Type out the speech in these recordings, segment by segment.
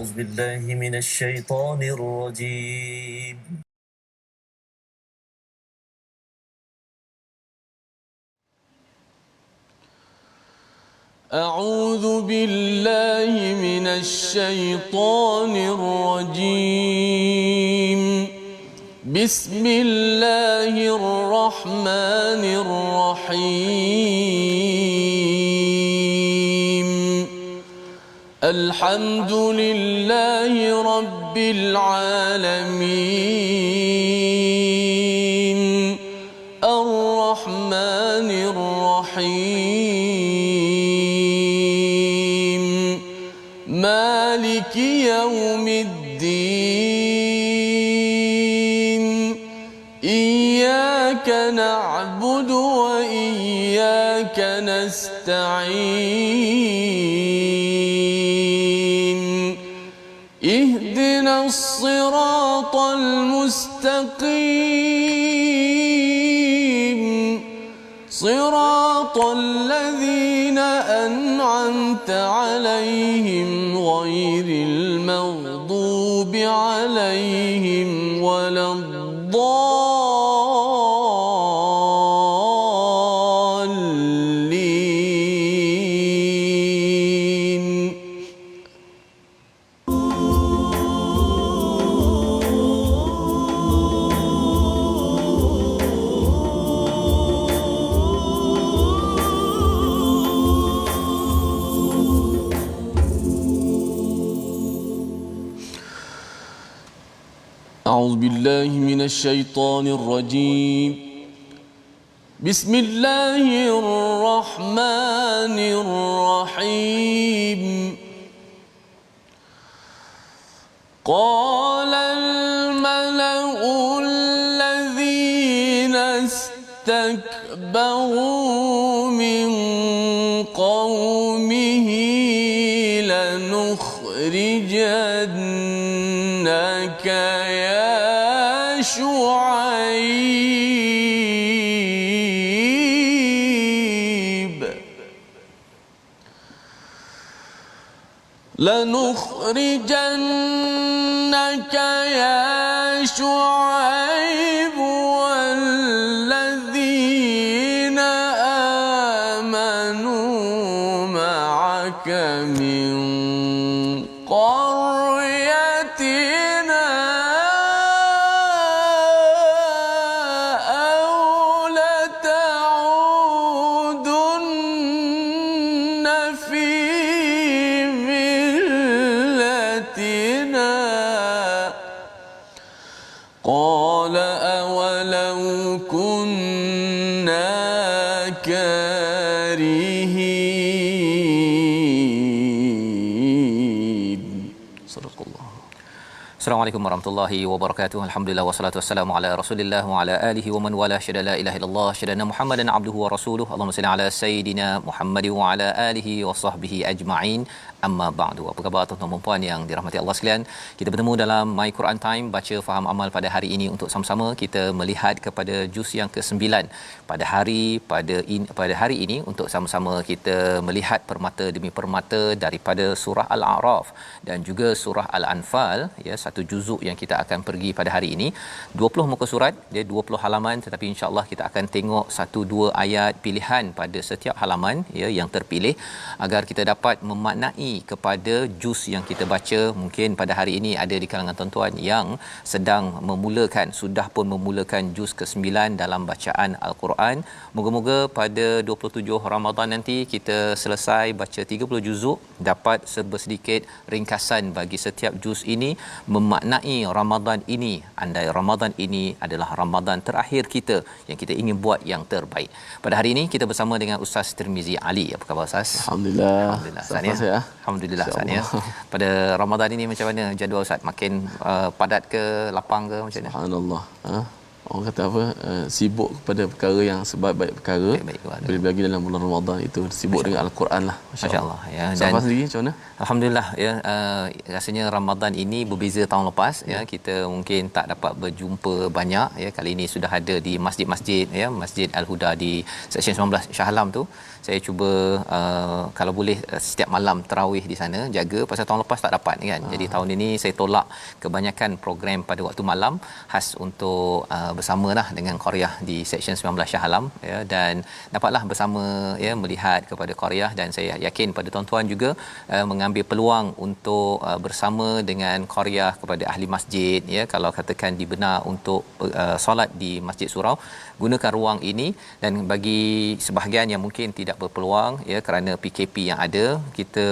أعوذ بالله من الشيطان الرجيم. أعوذ بالله من الشيطان الرجيم. بسم الله الرحمن الرحيم. الحمد لله رب العالمين. الرحمن الرحيم. مالك يوم الدين. إياك نعبد وإياك نستعين. اهدنا الصراط المستقيم. صراط الذين أنعمت عليهم غير المغضوب عليهم ولا الضالين. أعوذ بالله من الشيطان الرجيم. بسم الله الرحمن الرحيم. قال الملأ الذين استكبروا من قومه لنخرجنك يا شعيب. لنخرجنك يا شعيب والذين آمنوا معك من قريتنا أو لتعودن في ملتنا. قال أولو كنا كارهين. صدق الله. Assalamualaikum warahmatullahi wabarakatuh. Alhamdulillah wassalatu wassalamu ala Rasulillah wa ala alihi wa man wala syada la ilaha illallah syadana Muhammadan abduhu wa rasuluhu. Allahumma salli ala sayidina Muhammad wa ala alihi wa sahbihi ajma'in. Amma ba'du. Apa khabar tuan-tuan dan puan yang dirahmati Allah sekalian? Kita bertemu dalam My Quran Time baca faham amal pada hari ini untuk sama-sama kita melihat kepada juz yang ke-9 pada hari ini untuk sama-sama kita melihat permata demi permata daripada surah Al-A'raf dan juga surah Al-Anfal, ya, satu juzuk yang kita akan pergi pada hari ini. 20 muka surat, dia 20 halaman, tetapi insya-Allah kita akan tengok 1-2 ayat pilihan pada setiap halaman, ya, yang terpilih agar kita dapat memaknai kepada juz yang kita baca. Mungkin pada hari ini ada di kalangan tuan-tuan yang sedang sudah pun memulakan juz ke-9 dalam bacaan Al-Quran. Moga-moga pada 27 Ramadan nanti kita selesai baca 30 juzuk, dapat serba sedikit ringkasan bagi setiap juz ini, memaknai Ramadan ini, andai Ramadan ini adalah Ramadan terakhir kita yang kita ingin buat yang terbaik. Pada hari ini kita bersama dengan Ustaz Tirmizi Ali. Apa khabar Ustaz? Alhamdulillah. Ustaz ya. Alhamdulillah Ustaz ya. Pada Ramadan ini macam mana jadual Ustaz? Makin padat ke, lapang ke, macam mana? Subhanallah. orang kata apa, sibuk kepada perkara yang sebaik-baik perkara, boleh bagi dalam bulan Ramadan itu sibuk dengan Al-Quran lah, masya-Allah ya. Dan sendiri macam mana? Alhamdulillah ya, rasanya Ramadan ini berbeza tahun lepas ya. Kita mungkin tak dapat berjumpa banyak ya. Kali ini sudah ada di masjid-masjid ya, Masjid Al-Huda di Seksyen 19 Shah Alam tu. Saya cuba kalau boleh setiap malam tarawih di sana, jaga, pasal tahun lepas tak dapat kan. Jadi tahun ini saya tolak kebanyakan program pada waktu malam khas untuk bersamalah dengan Qaryah di Seksyen 19 Shah Alam ya, dan dapatlah bersama ya melihat kepada Qaryah, dan saya yakin pada tuan-tuan juga mengambil peluang untuk bersama dengan Qaryah kepada ahli masjid ya. Kalau katakan dibenar untuk solat di Masjid Surau, gunakan ruang ini. Dan bagi sebahagian yang mungkin tidak berpeluang ya kerana PKP yang ada, kita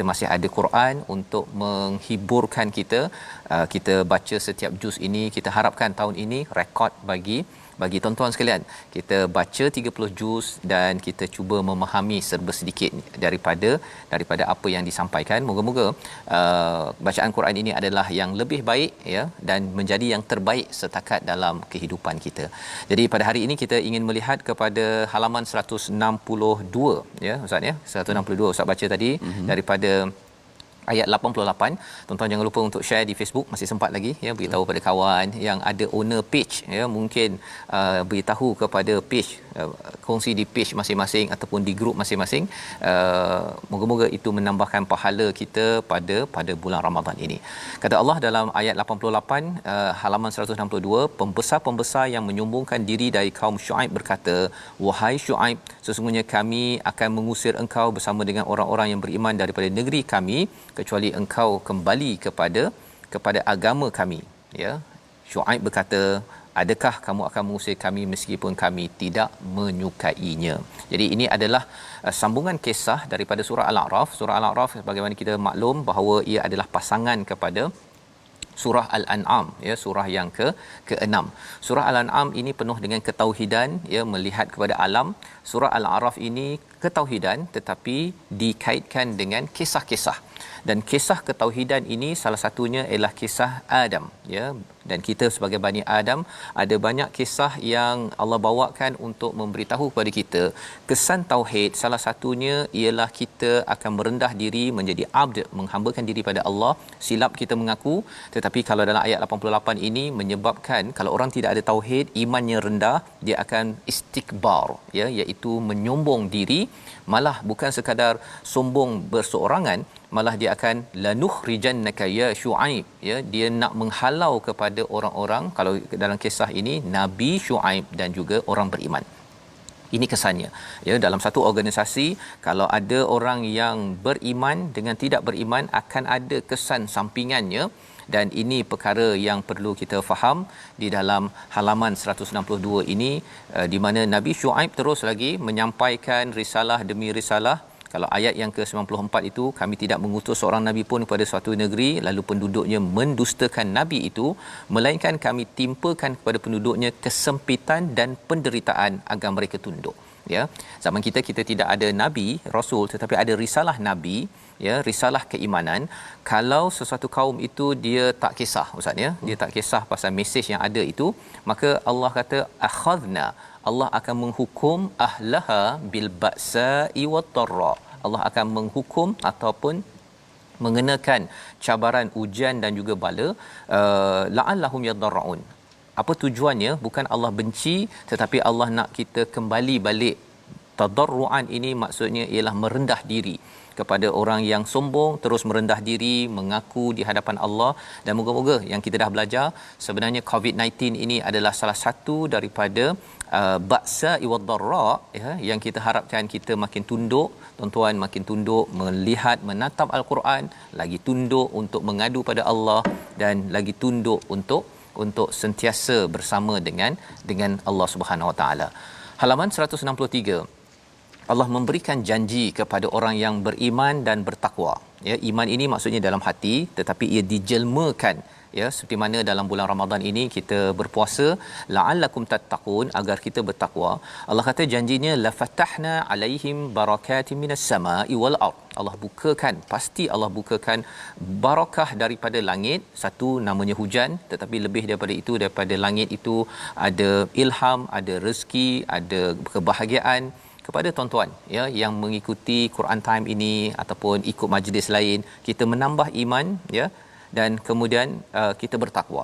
masih ada Quran untuk menghiburkan kita. Kita baca setiap juz ini, kita harapkan tahun ini rekod bagi tuan-tuan sekalian. Kita baca 30 juz dan kita cuba memahami serba sedikit daripada apa yang disampaikan. Moga-moga bacaan Quran ini adalah yang lebih baik ya, dan menjadi yang terbaik setakat dalam kehidupan kita. Jadi pada hari ini kita ingin melihat kepada halaman 162 ya Ustaz ya. 162 Ustaz baca tadi daripada ayat 88. Tuan-tuan jangan lupa untuk share di Facebook, masih sempat lagi ya, beritahu pada kawan yang ada owner page ya, mungkin beritahu kepada page, kongsi di page masing-masing ataupun di grup masing-masing. Moga-moga itu menambahkan pahala kita pada bulan Ramadan ini. Kata Allah dalam ayat 88 halaman 162, pembesar-pembesar yang menyombongkan diri dari kaum Syuaib berkata, wahai Syuaib, sesungguhnya kami akan mengusir engkau bersama dengan orang-orang yang beriman daripada negeri kami, kecuali engkau kembali kepada agama kami ya. Syuaib berkata, adakah kamu akan mengusir kami meskipun kami tidak menyukainya. Jadi ini adalah sambungan kisah daripada surah Al-A'raf. Surah Al-A'raf bagaimana kita maklum bahawa ia adalah pasangan kepada surah Al-An'am ya, surah yang ke-6. Surah Al-An'am ini penuh dengan ketauhidan ya, melihat kepada alam. Surah Al-A'raf ini ketauhidan tetapi dikaitkan dengan kisah-kisah. Dan kisah ketauhidan ini salah satunya ialah kisah Adam ya. Dan kita sebagai Bani Adam ada banyak kisah yang Allah bawakan untuk memberitahu kepada kita kesan tauhid. Salah satunya ialah kita akan merendah diri menjadi abd, menghambakan diri pada Allah. Silap kita mengaku, tetapi kalau dalam ayat 88 ini menyebabkan kalau orang tidak ada tauhid, imannya rendah, dia akan istikbar ya, iaitu menyombong diri. Malah bukan sekadar sombong berseorangan, malah dia akan lanukhrijannaka ya Syuaib ya, dia nak menghalau kepada orang-orang, kalau dalam kisah ini Nabi Syuaib dan juga orang beriman. Ini kesannya ya, dalam satu organisasi kalau ada orang yang beriman dengan tidak beriman akan ada kesan sampingannya, dan ini perkara yang perlu kita faham di dalam halaman 162 ini, di mana Nabi Syuaib terus lagi menyampaikan risalah demi risalah. Kalau ayat yang ke-94 itu, kami tidak mengutus seorang nabi pun kepada suatu negeri lalu penduduknya mendustakan nabi itu, melainkan kami timpakan kepada penduduknya kesempitan dan penderitaan agar mereka tunduk ya. Zaman kita tidak ada nabi rasul, tetapi ada risalah nabi ya, risalah keimanan. Kalau sesuatu kaum itu dia tak kisah ustaz ya, dia tak kisah pasal mesej yang ada itu, maka Allah kata akhadna, Allah akan menghukum ahlaha bil ba'sa'i wat dharra. Allah akan menghukum ataupun mengenakan cabaran, ujian dan juga bala, la'allahum yadarra'un. Apa tujuannya? Bukan Allah benci, tetapi Allah nak kita kembali balik. Tadarruan ini maksudnya ialah merendah diri kepada orang yang sombong, terus merendah diri mengaku di hadapan Allah. Dan moga-moga yang kita dah belajar, sebenarnya COVID-19 ini adalah salah satu daripada ba'sa iwad darra ya, yang kita harapkan kita makin tunduk, tuan-tuan makin tunduk melihat menatap al-Quran, lagi tunduk untuk mengadu pada Allah, dan lagi tunduk untuk sentiasa bersama dengan Allah Subhanahu Wa Taala. Halaman 163, Allah memberikan janji kepada orang yang beriman dan bertakwa ya. Iman ini maksudnya dalam hati, tetapi ia dijelmakan ya, seperti mana dalam bulan Ramadan ini kita berpuasa la'allakum tattaqun, agar kita bertakwa. Allah kata janjinya la fatahna alaihim barakatim minas sama'i wal ard. Allah bukakan, pasti Allah bukakan barakah daripada langit. Satu, namanya hujan, tetapi lebih daripada itu, daripada langit itu ada ilham, ada rezeki, ada kebahagiaan kepada tuan-tuan ya yang mengikuti Quran Time ini ataupun ikut majlis lain. Kita menambah iman ya, dan kemudian kita bertakwa.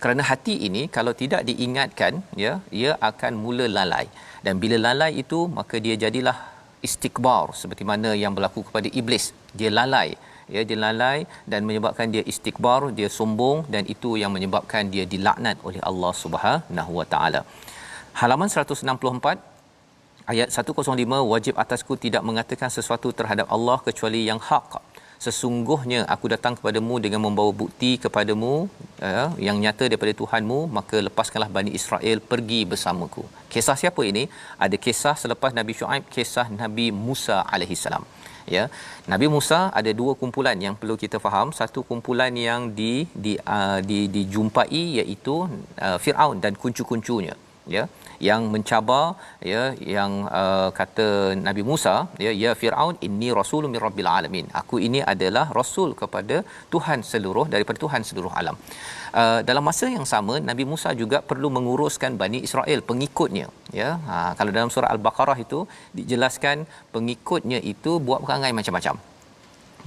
Kerana hati ini kalau tidak diingatkan ya, ia akan mula lalai, dan bila lalai itu maka dia jadilah istikbar, seperti mana yang berlaku kepada iblis. Dia lalai ya, dia lalai dan menyebabkan dia istikbar, dia sombong, dan itu yang menyebabkan dia dilaknat oleh Allah Subhanahu Wa Taala. Halaman 164 ayat 105, wajib atasku tidak mengatakan sesuatu terhadap Allah kecuali yang hak. Sesungguhnya aku datang kepadamu dengan membawa bukti kepadamu yang nyata daripada Tuhanmu, maka lepaskanlah Bani Israel pergi bersamaku. Kisah siapa ini? Ada kisah selepas Nabi Shu'aib, kisah Nabi Musa alaihissalam. Ya, Nabi Musa ada dua kumpulan yang perlu kita faham. Satu kumpulan yang dijumpai iaitu Firaun dan kuncu-kuncunya, ya, yang mencabar ya, yang kata Nabi Musa ya Firaun, inni rasulun min rabbil alamin, aku ini adalah rasul kepada Tuhan seluruh, daripada Tuhan seluruh alam. Dalam masa yang sama Nabi Musa juga perlu menguruskan Bani Israel, pengikutnya ya. Kalau dalam surah Al-Baqarah itu dijelaskan pengikutnya itu buat perangai macam-macam,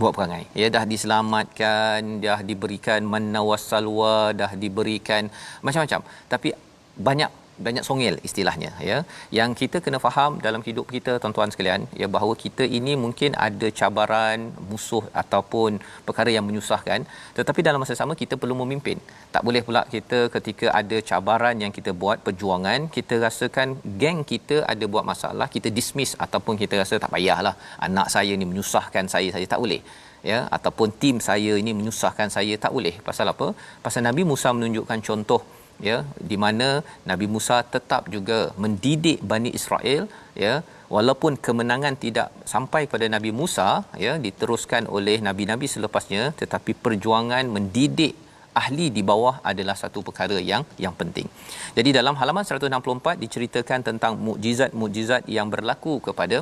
buat perangai ya, dah diselamatkan, dah diberikan manna wassalwa, dah diberikan macam-macam, tapi banyak songel istilahnya ya. Yang kita kena faham dalam hidup kita tuan-tuan sekalian ya, bahawa kita ini mungkin ada cabaran, musuh ataupun perkara yang menyusahkan, tetapi dalam masa sama kita perlu memimpin. Tak boleh pula kita ketika ada cabaran yang kita buat, perjuangan, kita rasakan geng kita ada buat masalah, kita dismiss ataupun kita rasa tak payahlah, anak saya ni menyusahkan saya tak boleh ya, ataupun tim saya ini menyusahkan saya, tak boleh. Pasal apa? Pasal Nabi Musa menunjukkan contoh ya, di mana Nabi Musa tetap juga mendidik Bani Israel ya, walaupun kemenangan tidak sampai kepada Nabi Musa ya, diteruskan oleh nabi-nabi selepasnya, tetapi perjuangan mendidik ahli di bawah adalah satu perkara yang penting. Jadi dalam halaman 164 diceritakan tentang mukjizat-mukjizat yang berlaku kepada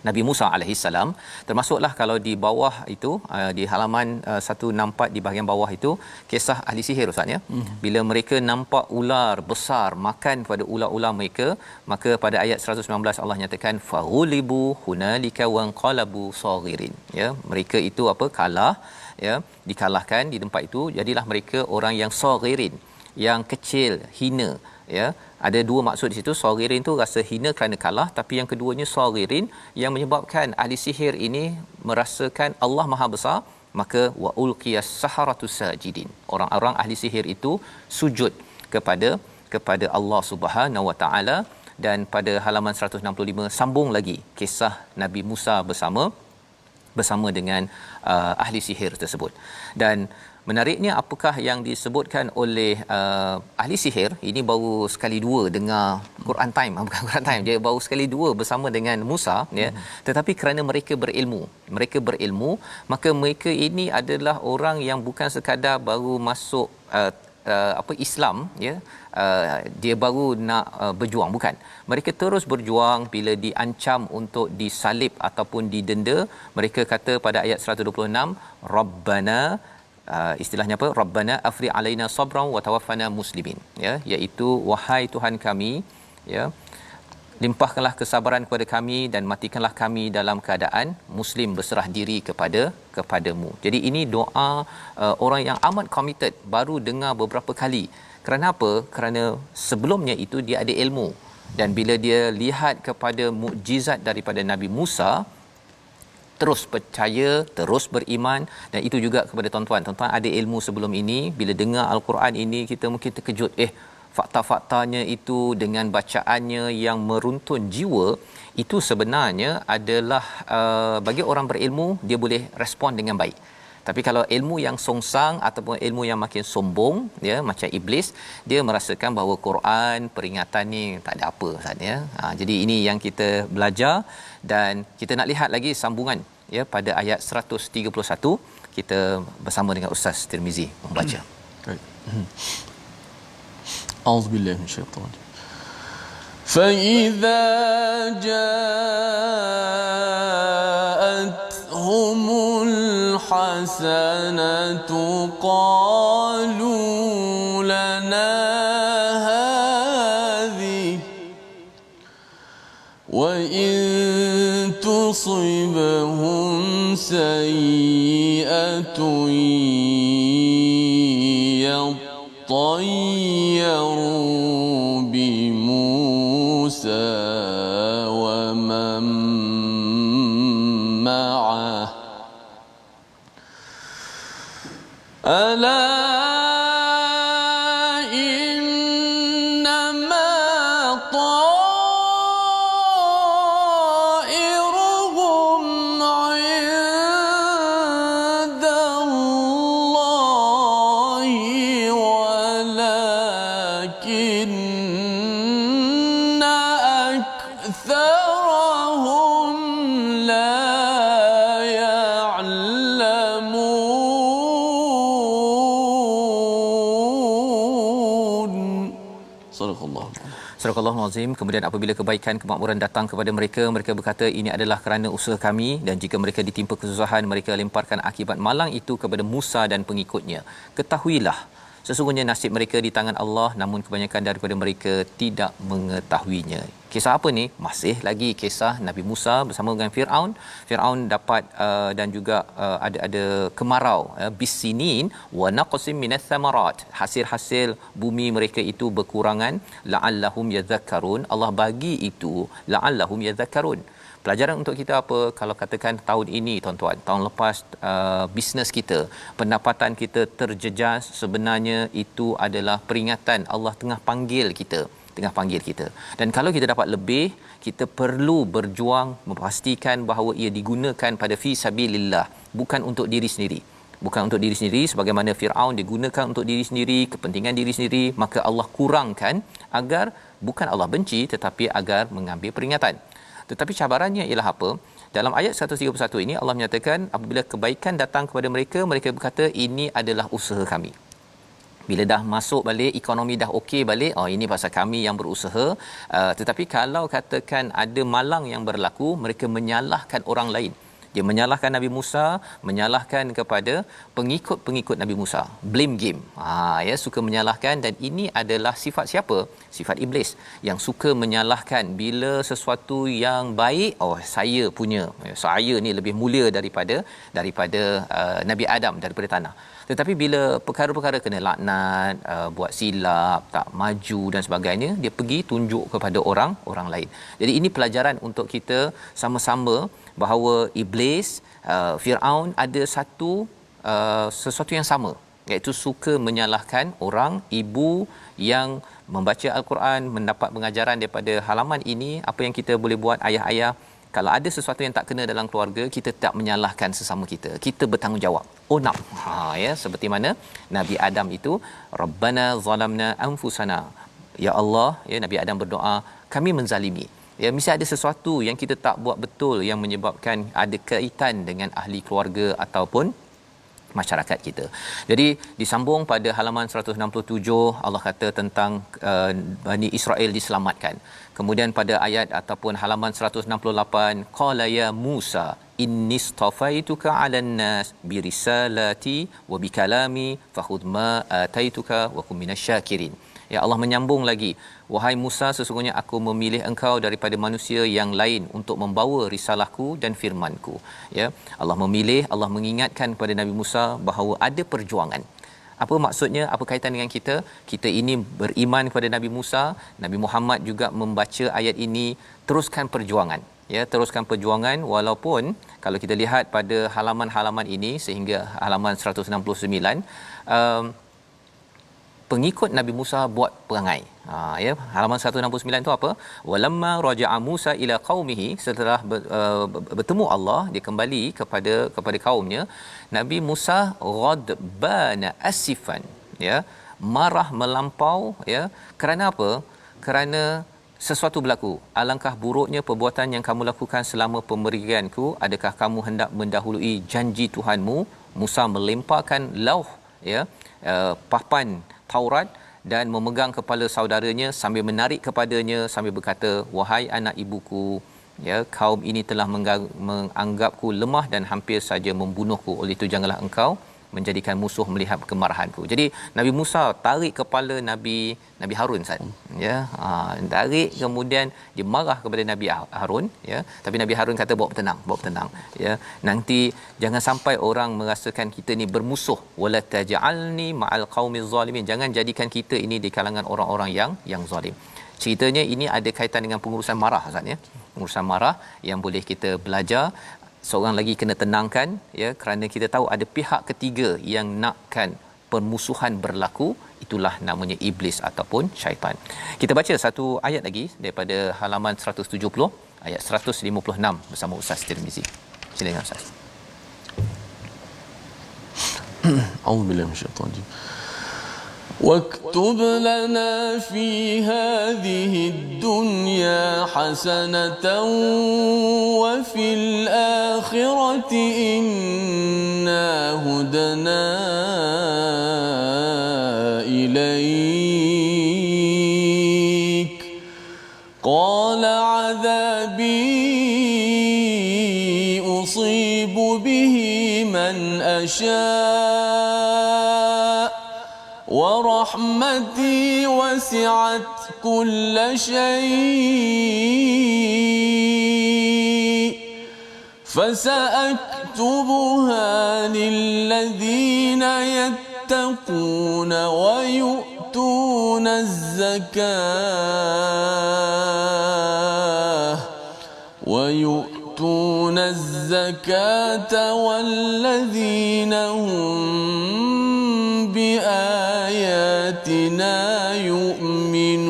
Nabi Musa alaihissalam, termasuklah kalau di bawah itu di halaman 164 di bahagian bawah itu kisah ahli sihir Ustaz ya. Bila mereka nampak ular besar makan kepada ular-ular mereka, maka pada ayat 119 Allah nyatakan faghulibu hunalika wanqalabu saghirin ya, mereka itu apa, kalah ya, dikalahkan di tempat itu, jadilah mereka orang yang saghirin, yang kecil, hina ya. Ada dua maksud di situ. Saghirin tu rasa hina kerana kalah, tapi yang keduanya saghirin yang menyebabkan ahli sihir ini merasakan Allah Maha Besar, maka wa ulqiyas saharatu sajidin, orang-orang ahli sihir itu sujud kepada Allah Subhanahu Wa Taala. Dan pada halaman 165 sambung lagi kisah Nabi Musa bersama dengan ahli sihir tersebut. Dan menariknya, apakah yang disebutkan oleh ahli sihir ini baru sekali dua dengar Quran Time, bukan Quran Time, dia baru sekali dua bersama dengan Musa ya. Tetapi kerana mereka berilmu, maka mereka ini adalah orang yang bukan sekadar baru masuk Islam ya, dia baru nak berjuang, bukan. Mereka terus berjuang. Bila diancam untuk disalib ataupun didenda, mereka kata pada ayat 126 Rabbana, istilahnya apa, Rabbana afri alaina sabran wa tawaffana muslimin ya, iaitu wahai Tuhan kami ya, limpahkanlah kesabaran kepada kami dan matikanlah kami dalam keadaan muslim, berserah diri kepadamu. Jadi ini doa orang yang amat committed, baru dengar beberapa kali. Kerana apa? Kerana sebelumnya itu dia ada ilmu, dan bila dia lihat kepada mukjizat daripada Nabi Musa, terus percaya, terus beriman. Dan itu juga kepada tuan-tuan ada ilmu sebelum ini, bila dengar Al-Quran ini kita mungkin terkejut, fakta-faktanya itu dengan bacaannya yang meruntun jiwa, itu sebenarnya adalah bagi orang berilmu, dia boleh respon dengan baik. Tapi kalau ilmu yang songsang ataupun ilmu yang makin sombong ya, macam iblis, dia merasakan bahawa Quran, peringatan ni tak ada apa Ustaz ya. Jadi ini yang kita belajar, dan kita nak lihat lagi sambungan ya pada ayat 131. Kita bersama dengan Ustaz Tirmizi membaca. A'udzubillahi minasyaitonir rajim. فإذا جاءتهم الحسنة قالوا لنا هذه وإن تصبهم سيئة يطيروا بموسى ومن معه ألا إنما طائرهم عند الله ولكن أكثرهم لا يعلمون. صدق الله. Surah Al-Azim. Kemudian apabila kebaikan kemakmuran datang kepada mereka, mereka berkata ini adalah kerana usaha kami, dan jika mereka ditimpa kesusahan, mereka lemparkan akibat malang itu kepada Musa dan pengikutnya. Ketahuilah sesungguhnya nasib mereka di tangan Allah, namun kebanyakan daripada mereka tidak mengetahuinya. Kisah apa ni? Masih lagi kisah Nabi Musa bersama dengan Firaun. Firaun dapat dan juga ada kemarau, bisinin wa naqsim minats thamarat. Hasil-hasil bumi mereka itu berkurangan, la'allahum yadhakkarun. Allah bagi itu la'allahum yadhakkarun. Pelajaran untuk kita apa? Kalau katakan tahun ini tuan-tuan, tahun lepas bisnes kita, pendapatan kita terjejas, sebenarnya itu adalah peringatan Allah tengah panggil kita. Dan kalau kita dapat lebih, kita perlu berjuang memastikan bahawa ia digunakan pada fi sabilillah, bukan untuk diri sendiri. Bukan untuk diri sendiri sebagaimana Firaun digunakan untuk diri sendiri, kepentingan diri sendiri, maka Allah kurangkan agar bukan Allah benci tetapi agar mengambil peringatan. Tetapi cabarannya ialah apa? Dalam ayat 131 ini Allah menyatakan apabila kebaikan datang kepada mereka, mereka berkata ini adalah usaha kami. Bila dah masuk balik, ekonomi dah okey balik, ini pasal kami yang berusaha. Tetapi kalau katakan ada malang yang berlaku, mereka menyalahkan orang lain. Dia menyalahkan Nabi Musa, menyalahkan kepada pengikut Nabi Musa. Blame game. Suka menyalahkan, dan ini adalah sifat siapa? Sifat iblis yang suka menyalahkan bila sesuatu yang baik, saya punya. Saya ni lebih mulia daripada Nabi Adam, daripada tanah. Tetapi bila perkara-perkara kena laknat, buat silap, tak maju dan sebagainya, dia pergi tunjuk kepada orang lain. Jadi ini pelajaran untuk kita sama-sama bahawa iblis, Firaun ada sesuatu yang sama, iaitu suka menyalahkan orang. Ibu yang membaca Al-Quran, mendapat pengajaran daripada halaman ini, apa yang kita boleh buat, ayah-ayah, kalau ada sesuatu yang tak kena dalam keluarga, kita tak menyalahkan sesama kita. Kita bertanggungjawab. Own up. Seperti mana Nabi Adam itu, Rabbana zalamna anfusana. Ya Allah, Nabi Adam berdoa, kami menzalimi. Mesti ada sesuatu yang kita tak buat betul yang menyebabkan ada kaitan dengan ahli keluarga ataupun masyarakat kita. Jadi disambung pada halaman 167, Allah kata tentang Bani Israel diselamatkan. Kemudian pada ayat ataupun halaman 168, qala ya Musa inni istafaituka 'alan nas birisalati wa bikalami fakhudh ma ataituka wa kum minasyakirin. Ya, Allah menyambung lagi, wahai Musa, sesungguhnya aku memilih engkau daripada manusia yang lain untuk membawa risalahku dan firmanku. Ya, Allah memilih, Allah mengingatkan kepada Nabi Musa bahawa ada perjuangan. Apa maksudnya? Apa kaitan dengan kita? Kita ini beriman kepada Nabi Musa, Nabi Muhammad juga membaca ayat ini, teruskan perjuangan. Ya, teruskan perjuangan, walaupun kalau kita lihat pada halaman-halaman ini sehingga halaman 169, pengikut Nabi Musa buat perangai. Halaman 169 tu apa? Walamma raja'a Musa ila qaumihi, setelah bertemu Allah, dia kembali kepada kaumnya. Nabi Musa ghadbana asifan, marah melampau, kerana apa? Kerana sesuatu berlaku. Alangkah buruknya perbuatan yang kamu lakukan selama pemberianku. Adakah kamu hendak mendahului janji Tuhanmu? Musa melemparkan lauh, papan Taurat dan memegang kepala saudaranya sambil menarik kepadanya sambil berkata, wahai anak ibuku, ya, kaum ini telah menganggapku lemah dan hampir saja membunuhku, oleh itu janganlah engkau menjadikan musuh melihat kemarahanku. Jadi Nabi Musa tarik kepala Nabi Harun, Ustaz, ya, tarik, kemudian dia marah kepada Nabi Harun, ya, tapi Nabi Harun kata bawa tenang, ya, nanti jangan sampai orang merasakan kita ni bermusuh, wala taj'alni ma'al qaumiz zalimin, jangan jadikan kita ini di kalangan orang-orang yang zalim. Ceritanya ini ada kaitan dengan pengurusan marah, Ustaz, ya, pengurusan marah yang boleh kita belajar. Seorang lagi kena tenangkan, ya, kerana kita tahu ada pihak ketiga yang nakkan permusuhan berlaku, itulah namanya iblis ataupun syaitan. Kita baca satu ayat lagi daripada halaman 170, ayat 156 bersama Ustaz Tirmizi. Silakan Ustaz. A'udzubillahi minasyaitanir rajim. واكتب لنا في هذه الدنيا حسنة وفي الآخرة إنا هدنا إليك قال عذابي أصيب به من أشاء ورحمتي وسعت كل شيء فسأكتبها للذين يتقون ويؤتون الزكاة والذين هم بآياتنا يؤمنون.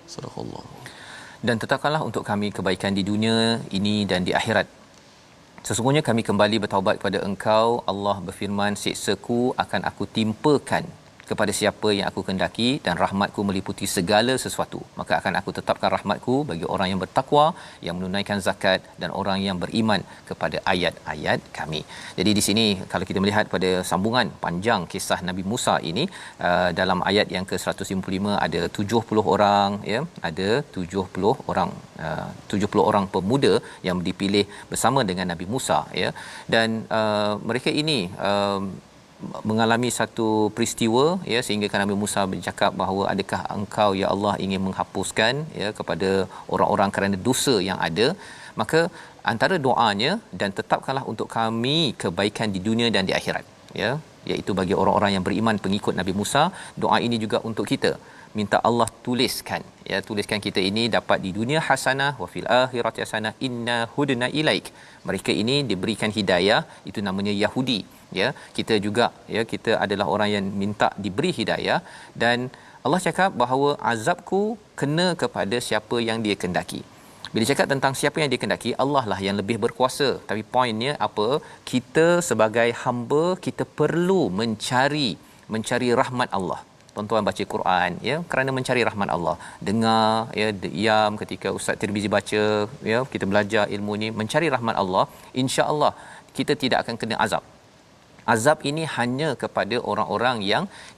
صدق الله. Dan tetapkanlah untuk kami kebaikan di dunia ini dan di akhirat. Sesungguhnya kami kembali bertaubat kepada Engkau. Allah berfirman, siksaku akan aku timpakan kepada siapa yang aku kehendaki dan rahmatku meliputi segala sesuatu. Maka akan aku tetapkan rahmatku bagi orang yang bertakwa, yang menunaikan zakat dan orang yang beriman kepada ayat-ayat kami. Jadi di sini kalau kita melihat pada sambungan panjang kisah Nabi Musa ini, dalam ayat yang ke-155 ada 70 orang, ya, ada 70 orang, 70 orang pemuda yang dipilih bersama dengan Nabi Musa, ya. Dan mereka ini mengalami satu peristiwa, ya, sehingga Nabi Musa bercakap bahawa adakah engkau ya Allah ingin menghapuskan, ya, kepada orang-orang kerana dosa yang ada. Maka antara doanya, dan tetapkanlah untuk kami kebaikan di dunia dan di akhirat, ya, iaitu bagi orang-orang yang beriman pengikut Nabi Musa. Doa ini juga untuk kita, minta Allah tuliskan, ya, tuliskan kita ini dapat di dunia hasanah wa fil akhirati hasanah inna hudna ilaik. Mereka ini diberikan hidayah, itu namanya Yahudi, ya. Kita juga, ya, kita adalah orang yang minta diberi hidayah, dan Allah cakap bahawa azabku kena kepada siapa yang Dia kehendaki. Bila cakap tentang siapa yang Dia kehendaki, Allah lah yang lebih berkuasa. Tapi poinnya apa? Kita sebagai hamba, kita perlu mencari rahmat Allah. Tuan-tuan baca Quran, ya, kerana mencari rahmat Allah. Dengar, ya, diam ketika Ustaz Tirmizi baca, ya, kita belajar ilmu ni, mencari rahmat Allah, insya-Allah kita tidak akan kena azab. Azab ini hanya kepada orang-orang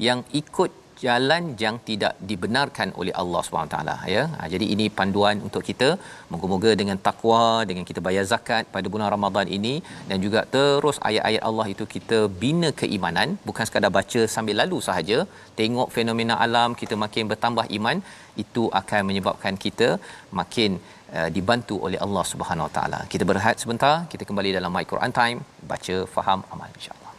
yang ikut jalan yang tidak dibenarkan oleh Allah SWT, ya. Jadi ini panduan untuk kita, moga-moga dengan takwa, dengan kita bayar zakat pada bulan Ramadan ini, dan juga terus ayat-ayat Allah itu kita bina keimanan, bukan sekadar baca sambil lalu sahaja, tengok fenomena alam, kita makin bertambah iman, itu akan menyebabkan kita makin dibantu oleh Allah Subhanahu Wa Taala. Kita berehat sebentar, kita kembali dalam My Quran Time, baca, faham, amal, insya-Allah.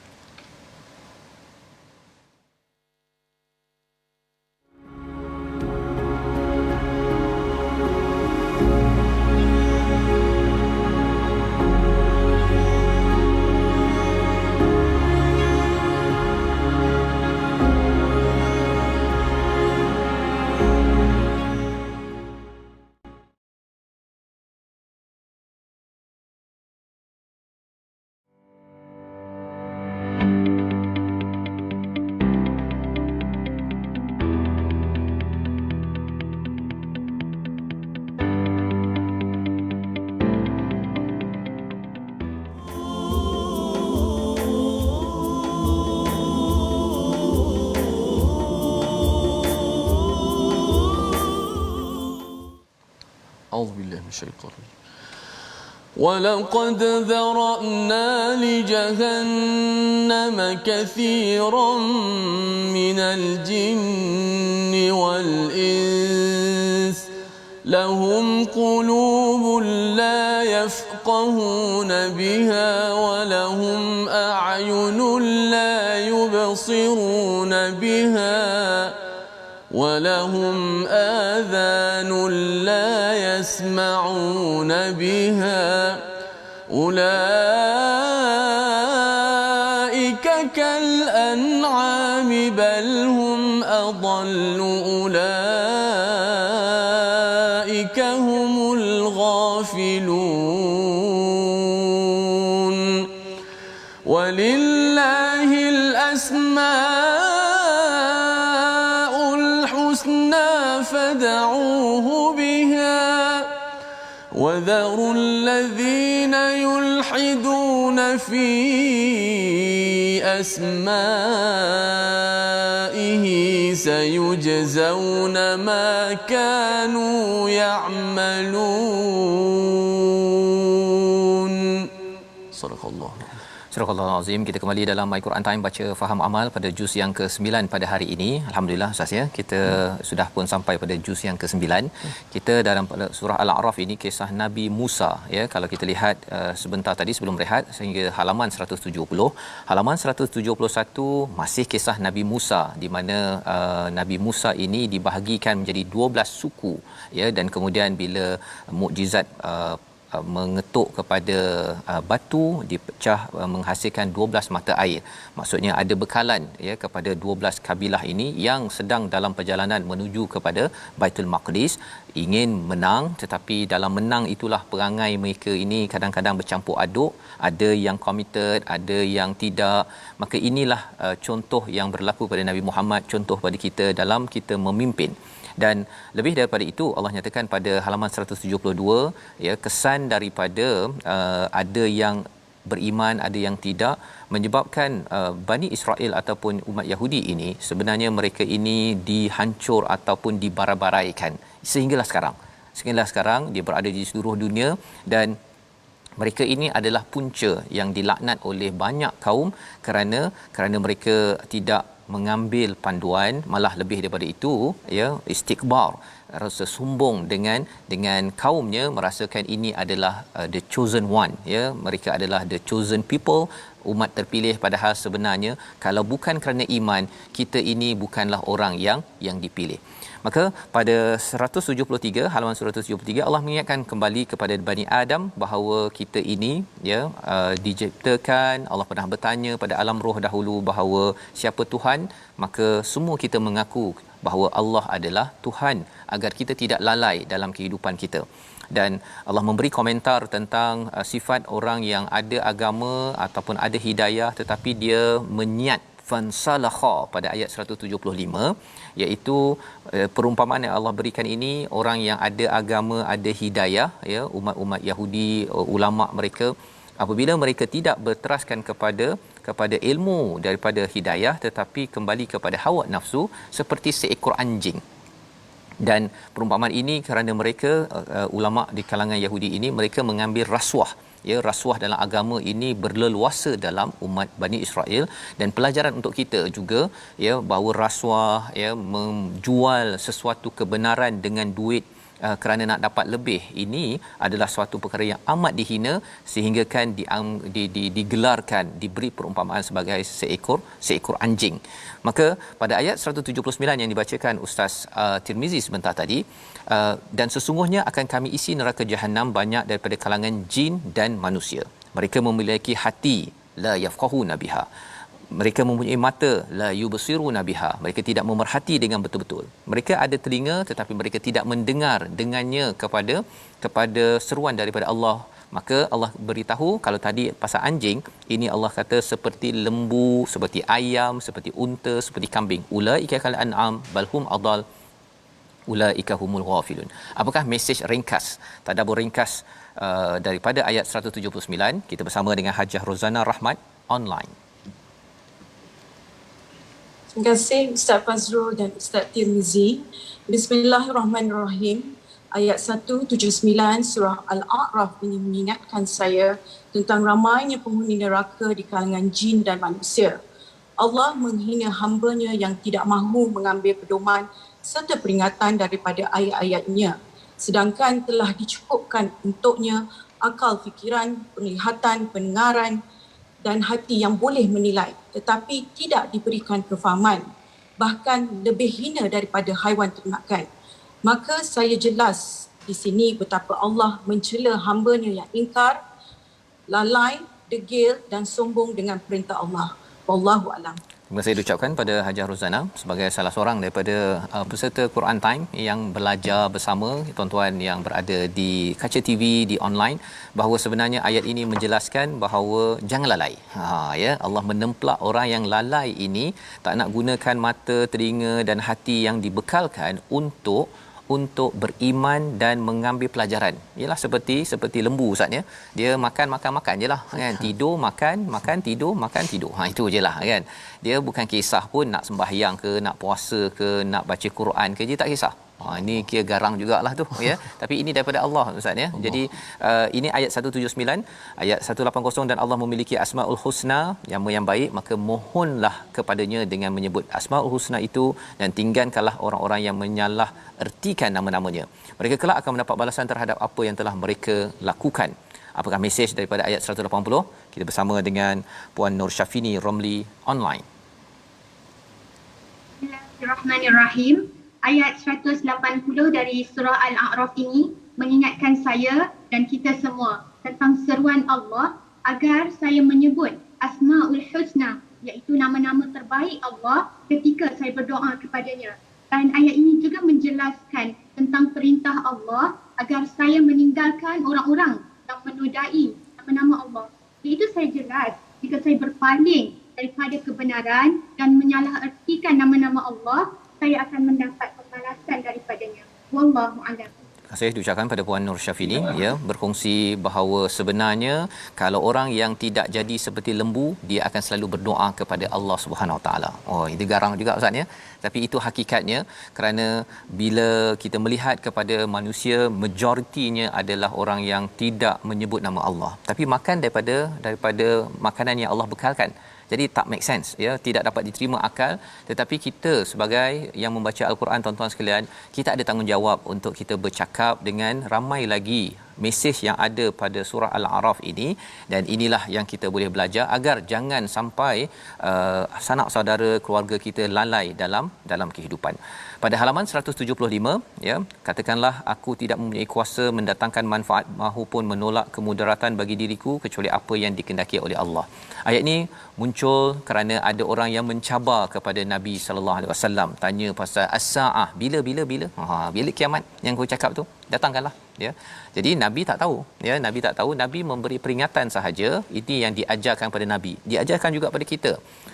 الشيطان. ولقد ذرأنا لجهنم كثيرا من الجن والإنس لهم قلوب لا يفقهون بها ولهم أعين لا يبصرون بها ولهم آذان لا يسمعون بها أولئك كالأنعام بل هم أضل أولئك هم الغافلون ولله الأسماء الحسنى فادعوه بها وذروا الذين يلحدون في أسمائه سيجزون ما كانوا يعملون. صدق الله. Surah Al-Azim. Kita kembali dalam My Quran Time baca faham amal pada juz yang ke-9 pada hari ini. Alhamdulillah Ustaz ya, kita sudah pun sampai pada juz yang ke-9. Kita dalam surah Al-A'raf ini kisah Nabi Musa ya. Kalau kita lihat sebentar tadi sebelum rehat sehingga halaman 170, halaman 171 masih kisah Nabi Musa di mana Nabi Musa ini dibahagikan menjadi 12 suku ya, dan kemudian bila mukjizat mengetuk kepada batu dipecah menghasilkan 12 mata air. Maksudnya ada bekalan ya kepada 12 kabilah ini yang sedang dalam perjalanan menuju kepada Baitul Maqdis ingin menang, tetapi dalam menang itulah perangai mereka ini kadang-kadang bercampur aduk, ada yang committed, ada yang tidak. Maka inilah contoh yang berlaku pada Nabi Muhammad, contoh pada kita dalam kita memimpin. Dan lebih daripada itu Allah nyatakan pada halaman 172 ya, kesan daripada ada yang beriman ada yang tidak, menyebabkan Bani Israel ataupun umat Yahudi ini sebenarnya mereka ini dihancur ataupun dibarai-baraikan sehinggalah sekarang dia berada di seluruh dunia, dan mereka ini adalah punca yang dilaknat oleh banyak kaum kerana mereka tidak mengambil panduan, malah lebih daripada itu ya, istikbar, rasa sombong dengan kaumnya, merasakan ini adalah the chosen one ya, mereka adalah the chosen people, umat terpilih, padahal sebenarnya kalau bukan kerana iman, kita ini bukanlah orang yang dipilih. Maka pada 173 halaman 173 Allah mengingatkan kembali kepada Bani Adam bahawa kita ini ya diciptakan, Allah pernah bertanya pada alam roh dahulu bahawa siapa Tuhan, maka semua kita mengaku bahawa Allah adalah Tuhan agar kita tidak lalai dalam kehidupan kita. Dan Allah memberi komentar tentang sifat orang yang ada agama ataupun ada hidayah tetapi dia menyiat fansalakha pada ayat 175, iaitu perumpamaan yang Allah berikan ini, orang yang ada agama, ada hidayah ya, umat-umat Yahudi, ulama mereka, apabila mereka tidak berteraskan kepada ilmu daripada hidayah tetapi kembali kepada hawa nafsu, seperti seekor anjing. Dan perumpamaan ini kerana mereka ulama di kalangan Yahudi ini mereka mengambil rasuah ya, rasuah dalam agama ini berleluasa dalam umat Bani Israel, dan pelajaran untuk kita juga ya, bahawa rasuah ya, menjual sesuatu kebenaran dengan duit kerana nak dapat lebih, ini adalah suatu perkara yang amat dihina, sehingga kan digelarkan, diberi perumpamaan sebagai seekor anjing. Maka pada ayat 179 yang dibacakan Ustaz Tirmizi sebentar tadi, dan sesungguhnya akan kami isi neraka Jahannam banyak daripada kalangan jin dan manusia. Mereka memiliki hati, la yafqahuna biha. Mereka mempunyai mata, la yubsiruna biha. Mereka tidak memerhati dengan betul-betul. Mereka ada telinga tetapi mereka tidak mendengar dengannya kepada seruan daripada Allah. Maka Allah beritahu, kalau tadi pasal anjing, ini Allah kata seperti lembu, seperti ayam, seperti unta, seperti kambing. Ulaika kal an'am bal hum adall ulaika humul ghafilun. Apakah mesej ringkas, tadabbur ringkas daripada ayat 179? Kita bersama dengan Hajah Rozana Rahmat online. Terima kasih Ustaz Fazrul dan Ustaz Tirmizi. Bismillahirrahmanirrahim. Ayat 179 surah Al-A'raf ini mengingatkan saya tentang ramainya penghuni neraka di kalangan jin dan manusia. Allah menghina hamba-Nya yang tidak mahu mengambil pedoman serta peringatan daripada ayat-ayatnya, sedangkan telah dicukupkan untuknya akal fikiran, penglihatan, pendengaran dan hati yang boleh menilai, tetapi tidak diberikan kefahaman, bahkan lebih hina daripada haiwan ternakan. Maka saya jelas di sini betapa Allah mencela hamba-Nya yang ingkar, lalai, degil dan sombong dengan perintah Allah. Wallahu a'lam. Terima kasih diucapkan pada Hajah Rozana sebagai salah seorang daripada peserta Quran Time yang belajar bersama tuan-tuan yang berada di kaca TV, di online, bahawa sebenarnya ayat ini menjelaskan bahawa jangan lalai. Ya, Allah menempelak orang yang lalai ini tak nak gunakan mata, telinga dan hati yang dibekalkan untuk beriman dan mengambil pelajaran. Ialah seperti lembu Ustaz ya. Dia makan jelah kan. Tidur makan tidur makan tidur. Itu jelah kan. Dia bukan kisah pun nak sembahyang ke, nak puasa ke, nak baca Quran ke, dia tak kisah. Ini kira garang jugalah tu ya. Tapi ini daripada Allah Ustaz ya. Jadi ini ayat 179, ayat 180, dan Allah memiliki Asmaul Husna, nama yang baik, maka mohonlah kepadanya dengan menyebut Asmaul Husna itu dan tinggalkanlah orang-orang yang menyalah ertikan nama-namanya. Mereka kelak akan mendapat balasan terhadap apa yang telah mereka lakukan. Apakah mesej daripada ayat 180? Kita bersama dengan Puan Nur Syafini Romli online. Bismillahirrahmanirrahim. Ayat 180 dari surah Al-A'raf ini mengingatkan saya dan kita semua tentang seruan Allah agar saya menyebut Asmaul Husna, iaitu nama-nama terbaik Allah ketika saya berdoa kepadanya. Dan ayat ini juga menjelaskan tentang perintah Allah agar saya meninggalkan orang-orang yang menodai nama-nama Allah. Itu saya jelas jika saya berpaling daripada kebenaran dan menyalahertikan nama-nama Allah, saya akan mendapat pembalasan daripadanya. Wallahu a'lam. Terima kasih diucapkan pada Puan Nur Syafini ya, berkongsi bahawa sebenarnya kalau orang yang tidak jadi seperti lembu, dia akan selalu berdoa kepada Allah Subhanahu Wa Taala. Oh, itu garang juga Ustaz ya. Tapi itu hakikatnya, kerana bila kita melihat kepada manusia, majoritinya adalah orang yang tidak menyebut nama Allah, tapi makan daripada makanan yang Allah bekalkan. Jadi tak make sense ya, tidak dapat diterima akal. Tetapi kita sebagai yang membaca Al-Quran, tuan-tuan sekalian, kita ada tanggungjawab untuk kita bercakap dengan ramai lagi mesej yang ada pada surah Al-A'raf ini, dan inilah yang kita boleh belajar agar jangan sampai sanak saudara keluarga kita lalai dalam kehidupan. Pada halaman 175 ya, katakanlah aku tidak mempunyai kuasa mendatangkan manfaat maupun menolak kemudaratan bagi diriku kecuali apa yang dikehendaki oleh Allah. Ayat ini muncul kerana ada orang yang mencabar kepada Nabi sallallahu alaihi wasallam, tanya pasal as-saah, bila kiamat yang kau cakap tu, datangkanlah ya. Jadi Nabi tak tahu ya, Nabi memberi peringatan sahaja. Ini yang diajarkan pada Nabi, diajarkan juga pada kita.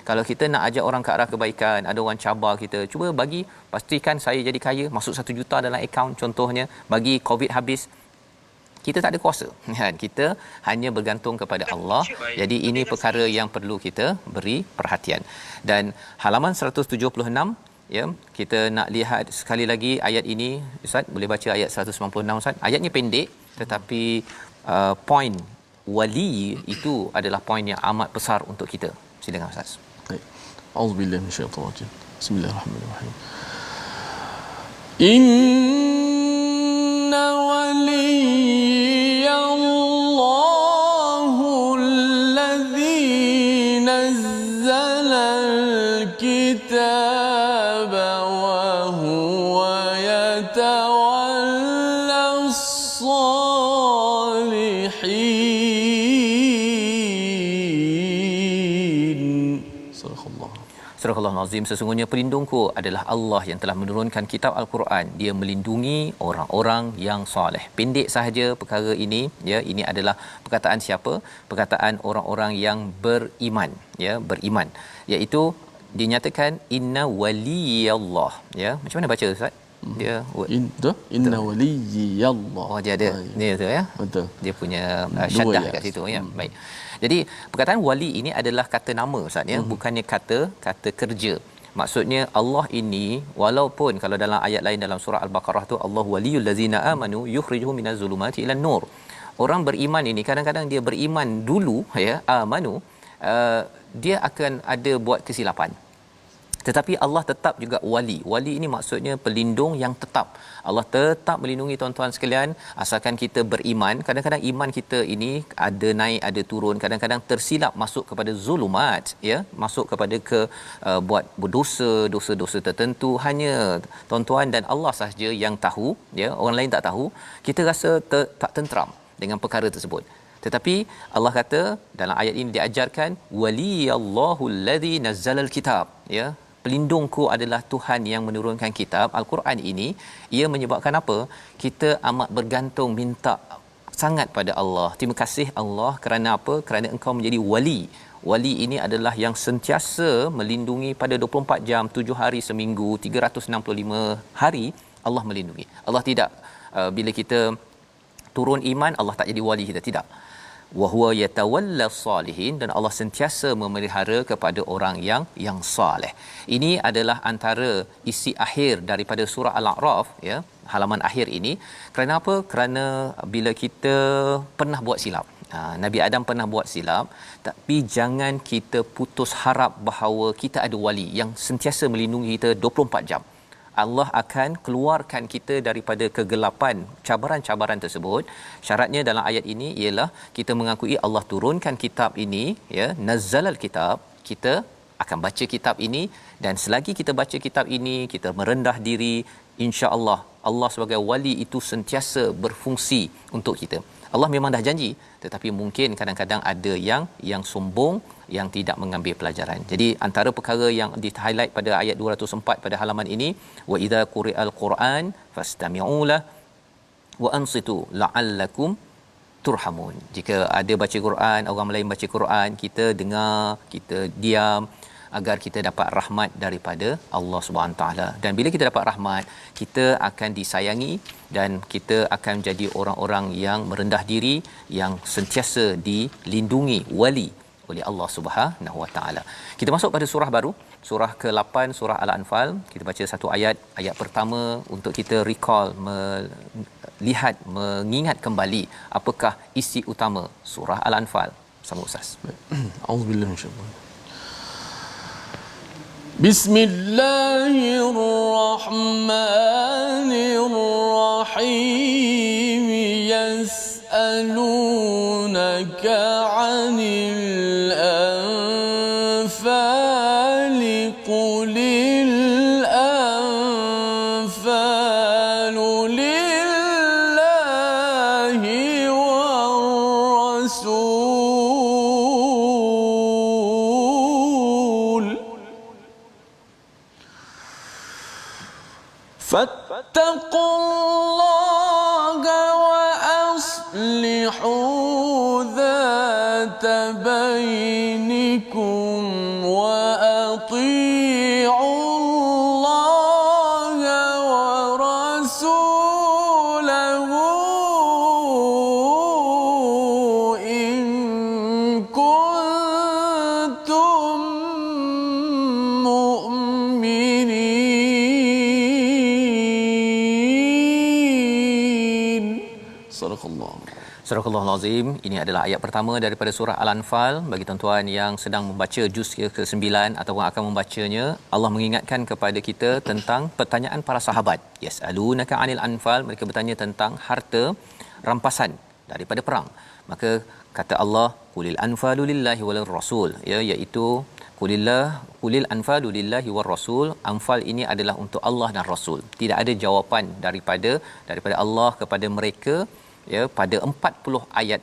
Kalau kita nak ajak orang ke arah kebaikan, ada orang cabar kita, cuba bagi, pastikan saya jadi kaya, masuk 1 juta dalam akaun contohnya, bagi COVID habis. Kita tak ada kuasa kan, kita hanya bergantung kepada Allah. Jadi ini perkara yang perlu kita beri perhatian. Dan halaman 176 ya, kita nak lihat sekali lagi ayat ini. Ustaz boleh baca ayat 196 Ustaz. Ayatnya pendek tetapi poin wali itu adalah poin yang amat besar untuk kita. Silakan Ustaz. Baik. Auzubillahi minasyaitanir rajim. Bismillahirrahmanirrahim. Inna waliyallahu alladhi nazzala al-kitaba wa huwa yatawalla as-salihin. Surah Al-Azim. Sesungguhnya pelindungku adalah Allah yang telah menurunkan kitab Al-Quran. Dia melindungi orang-orang yang soleh. Pendek sahaja perkara ini ya, ini adalah perkataan siapa? Perkataan orang-orang yang beriman ya, beriman, iaitu dinyatakan inna waliyallah ya. Macam mana baca Ustaz? Dia inna waliyallah. Oh, dia ada ni tu ya. Betul. Dia punya syaddah kat situ ya. Baik. Jadi perkataan wali ini adalah kata nama Ustaz ya, bukannya kata kerja. Maksudnya Allah ini, walaupun kalau dalam ayat lain dalam surah Al-Baqarah tu, Allah waliyul ladzina amanu yukhrijuhum minaz zulumati ilan nur. Orang beriman ini kadang-kadang dia beriman dulu, ya, amanu, dia akan ada buat kesilapan, tetapi Allah tetap juga wali. Wali ini maksudnya pelindung yang tetap. Allah tetap melindungi tuan-tuan sekalian asalkan kita beriman. Kadang-kadang iman kita ini ada naik ada turun, kadang-kadang tersilap masuk kepada zulumat, ya, masuk kepada buat berdosa, dosa-dosa tertentu. Hanya tuan-tuan dan Allah sahaja yang tahu, ya, orang lain tak tahu. Kita rasa tak tenteram dengan perkara tersebut. Tetapi Allah kata dalam ayat ini diajarkan waliyallahu allazi nazzalal kitab, ya, pelindungku adalah Tuhan yang menurunkan kitab Al-Quran ini. Ia menyebabkan apa? Kita amat bergantung, minta sangat pada Allah. Terima kasih Allah kerana apa? Kerana engkau menjadi wali. Wali ini adalah yang sentiasa melindungi pada 24 jam, 7 hari seminggu, 365 hari Allah melindungi. Allah tidak bila kita turun iman Allah tak jadi wali kita, tidak. Wa huwa yatawalla salihin, dan Allah sentiasa memelihara kepada orang yang soleh. Ini adalah antara isi akhir daripada surah Al-A'raf, ya, halaman akhir ini. Kerana apa? Kerana bila kita pernah buat silap, Nabi Adam pernah buat silap, tapi jangan kita putus harap bahawa kita ada wali yang sentiasa melindungi kita 24 jam. Allah akan keluarkan kita daripada kegelapan cabaran-cabaran tersebut. Syaratnya dalam ayat ini ialah kita mengakui Allah turunkan kitab ini, ya, nazzalal kitab. Kita akan baca kitab ini, dan selagi kita baca kitab ini, kita merendah diri, insya-Allah Allah sebagai wali itu sentiasa berfungsi untuk kita. Allah memang dah janji, tetapi mungkin kadang-kadang ada yang sombong, yang tidak mengambil pelajaran. Jadi antara perkara yang di-highlight pada ayat 204 pada halaman ini, wa idza quri'al Quran fastami'u lah wa ansitu la'allakum turhamun. Jika ada baca Quran, orang lain baca Quran, kita dengar, kita diam agar kita dapat rahmat daripada Allah Subhanahu taala. Dan bila kita dapat rahmat, kita akan disayangi dan kita akan jadi orang-orang yang merendah diri, yang sentiasa dilindungi wali oleh Allah Subhanahu Wa Taala. Kita masuk pada surah baru, surah ke-8, surah Al-Anfal. Kita baca satu ayat pertama untuk kita recall, melihat, mengingat kembali apakah isi utama surah Al-Anfal. Sama Ustaz. Auzubillahi minasyaitanir Bismillahirrahmanirrahim. Yas'alunaka 'anil anfal qulil anfalu lillahi war rasul fattaqullaha wa aslihu dhata bainikum wa ati'u Allaha wa rasulahu in kuntum mu'minin. Sadaqallah. Surahul Azim. Ini adalah ayat pertama daripada surah Al-Anfal. Bagi tuan-tuan yang sedang membaca juz ke-9 ataupun akan membacanya, Allah mengingatkan kepada kita tentang pertanyaan para sahabat. Yas'alunaka 'anil anfal, mereka bertanya tentang harta rampasan daripada perang. Maka kata Allah, qulil anfalu lillahi wal rasul, ya, iaitu qulil anfalu lillahi war rasul. Anfal ini adalah untuk Allah dan Rasul. Tidak ada jawapan daripada Allah kepada mereka, ya, pada 40 ayat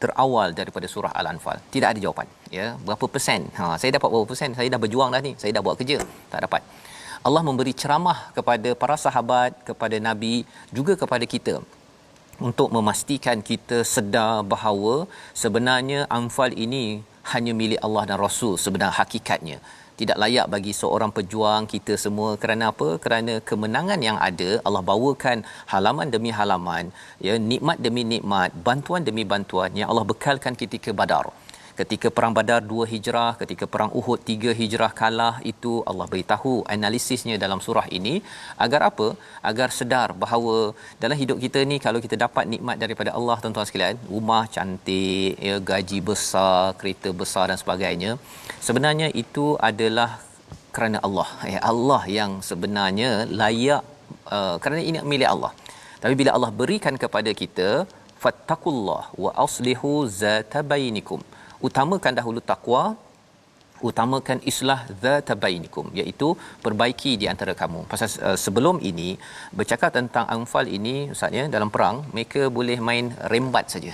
terawal daripada surah Al-Anfal. Tidak ada jawapan, ya. Berapa persen? Saya dapat berapa persen? Saya dah berjuang dah ni. Saya dah buat kerja. Tak dapat. Allah memberi ceramah kepada para sahabat, kepada Nabi, juga kepada kita, untuk memastikan kita sedar bahawa sebenarnya Anfal ini hanya milik Allah dan Rasul sebenar hakikatnya. Tidak layak bagi seorang pejuang kita semua. Kerana apa? Kerana kemenangan yang ada, Allah bawakan halaman demi halaman, ya, nikmat demi nikmat, bantuan demi bantuan yang Allah bekalkan ketika Badar. ketika perang Badar 2 Hijrah, ketika perang Uhud 3 Hijrah kalah, itu Allah beritahu analisisnya dalam surah ini agar apa? Agar sedar bahawa dalam hidup kita ni kalau kita dapat nikmat daripada Allah tuan-tuan sekalian, rumah cantik, ya, gaji besar, kereta besar dan sebagainya, sebenarnya itu adalah kerana Allah. Ya, Allah yang sebenarnya layak, kerana ini milik Allah. Tapi bila Allah berikan kepada kita, fattaqullah wa aslihu zata bainikum, utamakan dahulu takwa, utamakan islah zata bainikum, iaitu perbaiki di antara kamu. Pasal sebelum ini bercakap tentang Anfal ini, ustaz ya, dalam perang mereka boleh main rembat saja.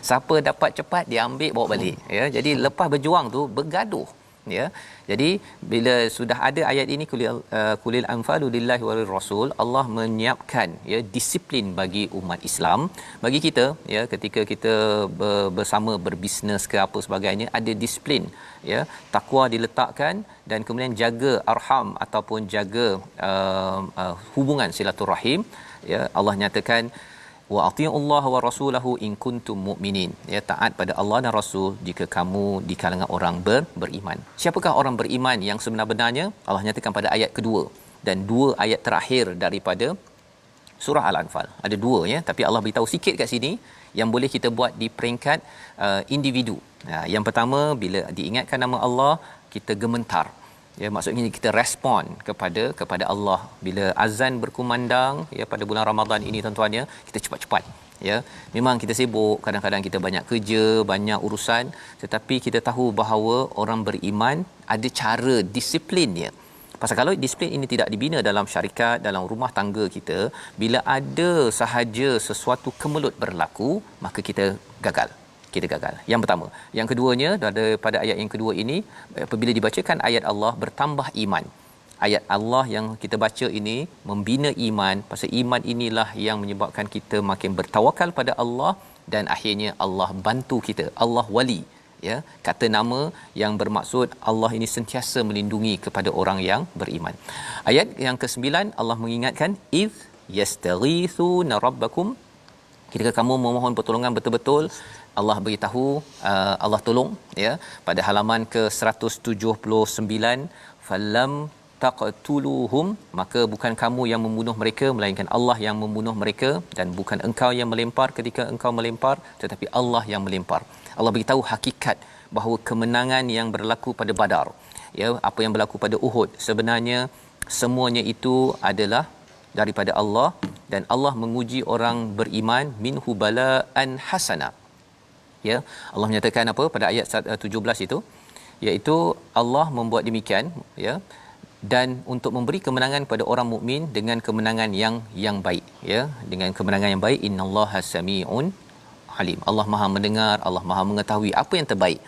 Siapa dapat cepat dia ambil bawa balik, ya. Jadi lepas berjuang tu bergaduh, ya. Jadi bila sudah ada ayat ini, kulil anfalu lillahi wal rasul, Allah menyiapkan, ya, disiplin bagi umat Islam, bagi kita, ya, ketika kita bersama berbisnes ke apa sebagainya, ada disiplin, ya, takwa diletakkan, dan kemudian jaga arham ataupun jaga hubungan silaturahim, ya. Allah nyatakan wa atiullaha wa rasulahu in kuntum mu'minin, ya, taat pada Allah dan Rasul jika kamu di kalangan orang beriman. Siapakah orang beriman yang sebenar-benarnya? Allah nyatakan pada ayat kedua dan dua ayat terakhir daripada surah Al-Anfal. Ada dua, ya, tapi Allah beritahu sikit kat sini yang boleh kita buat di peringkat individu. Yang pertama, bila diingatkan nama Allah, kita gementar. Ya, maksudnya kita respon kepada Allah. Bila azan berkumandang, ya, pada bulan Ramadan ini tuan-tuan, ya, kita cepat-cepat, ya. Memang kita sibuk, kadang-kadang kita banyak kerja, banyak urusan, tetapi kita tahu bahawa orang beriman ada cara disiplinnya. Pasal kalau disiplin ini tidak dibina dalam syarikat, dalam rumah tangga kita, bila ada sahaja sesuatu kemelut berlaku, maka kita gagal. Yang pertama. Yang keduanya, pada ayat yang kedua ini, apabila dibacakan ayat Allah, bertambah iman. Ayat Allah yang kita baca ini membina iman. Pasal iman inilah yang menyebabkan kita makin bertawakal pada Allah, dan akhirnya Allah bantu kita. Allah wali, ya, kata nama yang bermaksud Allah ini sentiasa melindungi kepada orang yang beriman. Ayat yang ke-9, Allah mengingatkan iz yastaghithuna rabbakum, ketika kamu memohon pertolongan betul-betul, Allah beritahu, Allah tolong, ya. Pada halaman ke-179, falam taqtuluhum, maka bukan kamu yang membunuh mereka, melainkan Allah yang membunuh mereka, dan bukan engkau yang melempar ketika engkau melempar, tetapi Allah yang melempar. Allah beritahu hakikat bahawa kemenangan yang berlaku pada Badar, ya, apa yang berlaku pada Uhud, sebenarnya semuanya itu adalah daripada Allah, dan Allah menguji orang beriman minhu bala'an hasana. Ya, Allah menyatakan apa pada ayat 17 itu, iaitu Allah membuat demikian, ya, dan untuk memberi kemenangan pada orang mukmin dengan kemenangan yang baik, ya, dengan kemenangan yang baik. Innallaha samiun alim. Allah Maha mendengar, Allah Maha mengetahui apa yang terbaik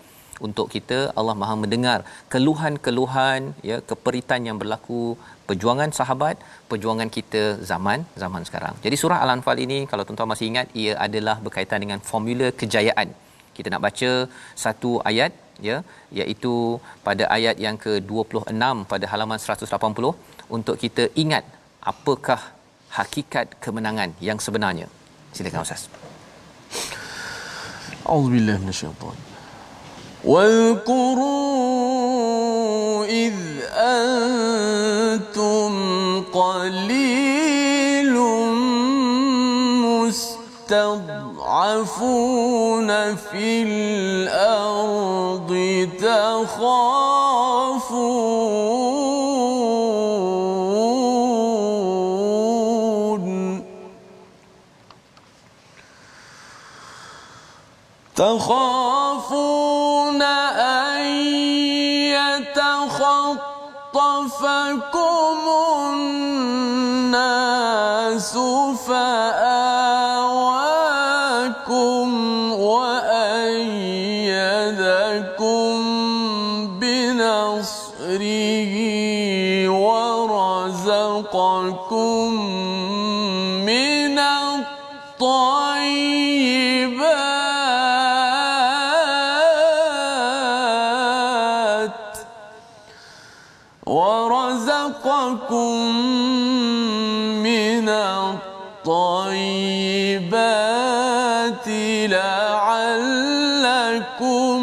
untuk kita. Allah Maha mendengar keluhan-keluhan, ya, keperitan yang berlaku, perjuangan sahabat, perjuangan kita zaman sekarang. Jadi surah Al-Anfal ini, kalau tuan-tuan masih ingat, ia adalah berkaitan dengan formula kejayaan. Kita nak baca satu ayat, ya, iaitu pada ayat yang ke-26 pada halaman 180, untuk kita ingat apakah hakikat kemenangan yang sebenarnya. Silakan Ustaz. A'udzubillahi minasyaitan. واذكروا إذ أنتم قليل مستضعفون في الأرض تخافون أن يتخطفكم الناس فآواكم وأيدكم بنصره ورزقكم من الطيبات لعلكم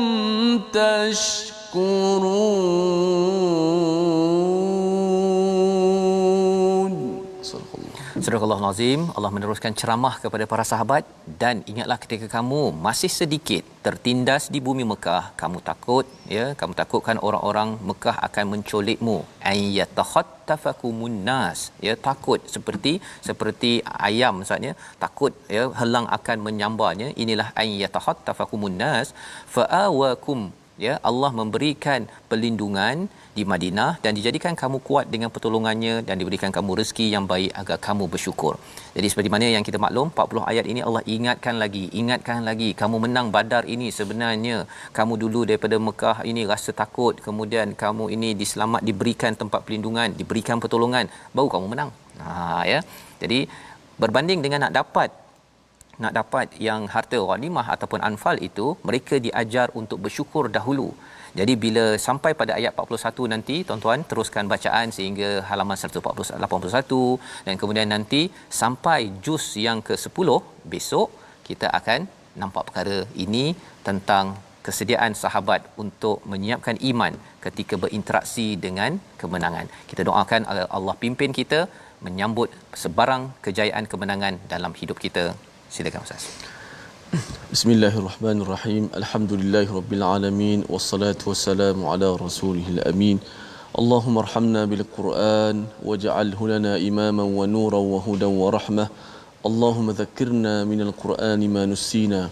تشكرون. صدق الله. Surah Al-Azim, Allah meneruskan ceramah kepada para sahabat, dan ingatlah ketika kamu masih sedikit tertindas di bumi Mekah, kamu takut, ya, kamu takutkan orang-orang Mekah akan mencolikmu, ayyatakhatafakumun nas, ya, takut seperti ayam maksudnya, takut, ya, helang akan menyambarnya. Inilah ayyatakhatafakumun nas fa'awakum, ya, Allah memberikan perlindungan di Madinah dan dijadikan kamu kuat dengan pertolongannya dan diberikan kamu rezeki yang baik agar kamu bersyukur. Jadi seperti mana yang kita maklum, 40 ayat ini Allah ingatkan lagi, kamu menang Badar ini sebenarnya kamu dulu daripada Mekah ini rasa takut, kemudian kamu ini diberikan tempat perlindungan, diberikan pertolongan, baru kamu menang. Ya. Jadi berbanding dengan nak dapat yang harta ghanimah ataupun anfal itu, mereka diajar untuk bersyukur dahulu. Jadi bila sampai pada ayat 41 nanti, tuan-tuan teruskan bacaan sehingga halaman 181 dan kemudian nanti sampai juz yang ke-10, besok kita akan nampak perkara ini tentang kesediaan sahabat untuk menyiapkan iman ketika berinteraksi dengan kemenangan. Kita doakan Allah pimpin kita menyambut sebarang kejayaan kemenangan dalam hidup kita. Silakan Ustaz. Bismillahirrahmanirrahim. Alhamdulillahirabbil alamin wassalatu wassalamu ala rasulihil amin. Allahumma arhamna bil Qur'an waj'alhu lana imaman wa nuran wa hudan wa rahmah. Allahumma dhakkirna minal Qur'ani ma nusina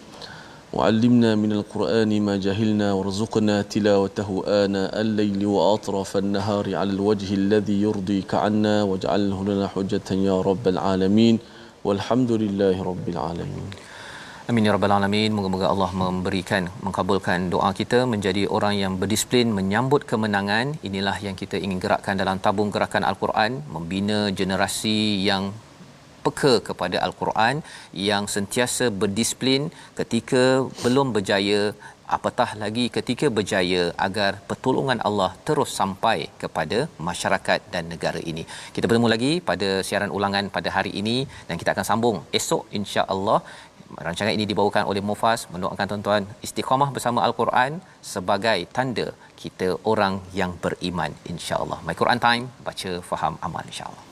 وعلمنا من القرآن ما جهلنا وارزقنا تلاوته آناء الليل وأطراف النهار على الوجه الذي يرضيك عنا واجعله لنا حجة يا رب العالمين والحمد لله رب العالمين. Amin ya rabbal alamin. Moga-moga Allah mengkabulkan doa kita menjadi orang yang berdisiplin menyambut kemenangan. Inilah yang kita ingin gerakkan dalam tabung gerakan Al-Quran, membina generasi yang peka kepada Al-Quran, yang sentiasa berdisiplin ketika belum berjaya, apatah lagi ketika berjaya, agar pertolongan Allah terus sampai kepada masyarakat dan negara ini. Kita bertemu lagi pada siaran ulangan pada hari ini dan kita akan sambung esok insya-Allah. Rancangan ini dibawakan oleh Mufas, mendoakan tuan-tuan istiqamah bersama Al-Quran sebagai tanda kita orang yang beriman insya-Allah. My Quran Time, baca, faham, amal insya-Allah.